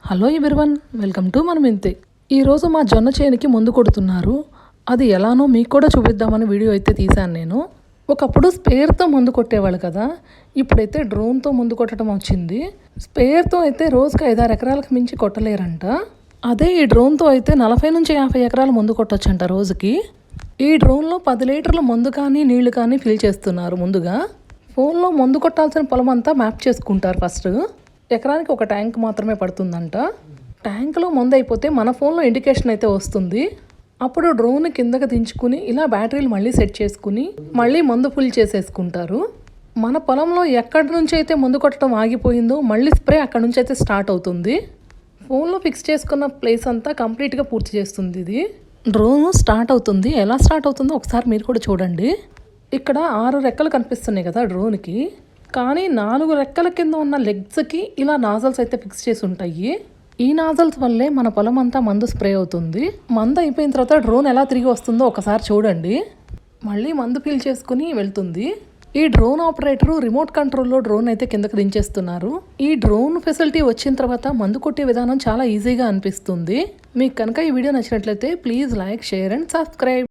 Hello everyone, welcome to మనం ఇంతే. ఈరోజు మా జొన్న చేనుకి మందు కొడుతున్నారు. అది ఎలానో మీకు కూడా చూపిద్దామని వీడియో అయితే తీశాను నేను. ఒకప్పుడు స్పేర్తో మందు కొట్టేవాళ్ళు కదా, ఇప్పుడైతే డ్రోన్తో మందు కొట్టడం వచ్చింది. స్పేర్తో అయితే రోజుకి 5-6 ఎకరాలకు మించి కొట్టలేరంట. అదే ఈ డ్రోన్తో అయితే 40 నుంచి 50 ఎకరాలు మందు కొట్టొచ్చంట రోజుకి. ఈ డ్రోన్లో 10 లీటర్ల మందు కానీ నీళ్లు కానీ ఫిల్ చేస్తున్నారు. ముందుగా ఫోన్లో మందు కొట్టాల్సిన పొలం అంతా మ్యాప్ చేసుకుంటారు. ఫస్ట్ ఎకరానికి ఒక ట్యాంక్ మాత్రమే పడుతుందంట. ట్యాంకులో మందు అయిపోతే మన ఫోన్లో ఇండికేషన్ అయితే వస్తుంది. అప్పుడు డ్రోన్ కిందకి దించుకుని ఇలా బ్యాటరీలు మళ్ళీ సెట్ చేసుకుని మళ్ళీ మందు ఫుల్ చేసేసుకుంటారు. మన పొలంలో ఎక్కడి నుంచి అయితే మందు కొట్టడం ఆగిపోయిందో మళ్ళీ స్ప్రే అక్కడి నుంచి అయితే స్టార్ట్ అవుతుంది. ఫోన్లో ఫిక్స్ చేసుకున్న ప్లేస్ అంతా కంప్లీట్గా పూర్తి చేస్తుంది. ఇది డ్రోన్ స్టార్ట్ అవుతుంది. ఎలా స్టార్ట్ అవుతుందో ఒకసారి మీరు కూడా చూడండి. ఇక్కడ 6 రెక్కలు కనిపిస్తున్నాయి కదా డ్రోన్కి, కానీ 4 రెక్కల కింద ఉన్న లెగ్స్కి ఇలా నాజల్స్ అయితే ఫిక్స్ చేసి ఉంటాయి. ఈ నాజల్స్ వల్లే మన పొలం అంతా మందు స్ప్రే అవుతుంది. మందు అయిపోయిన తర్వాత డ్రోన్ ఎలా తిరిగి వస్తుందో ఒకసారి చూడండి. మళ్ళీ మందు ఫిల్ చేసుకుని వెళ్తుంది. ఈ డ్రోన్ ఆపరేటరు రిమోట్ కంట్రోల్లో డ్రోన్ అయితే కిందకి దించేస్తున్నారు. ఈ డ్రోన్ ఫెసిలిటీ వచ్చిన తర్వాత మందు కొట్టే విధానం చాలా ఈజీగా అనిపిస్తుంది. మీకు కనుక ఈ వీడియో నచ్చినట్లయితే please like, share and subscribe.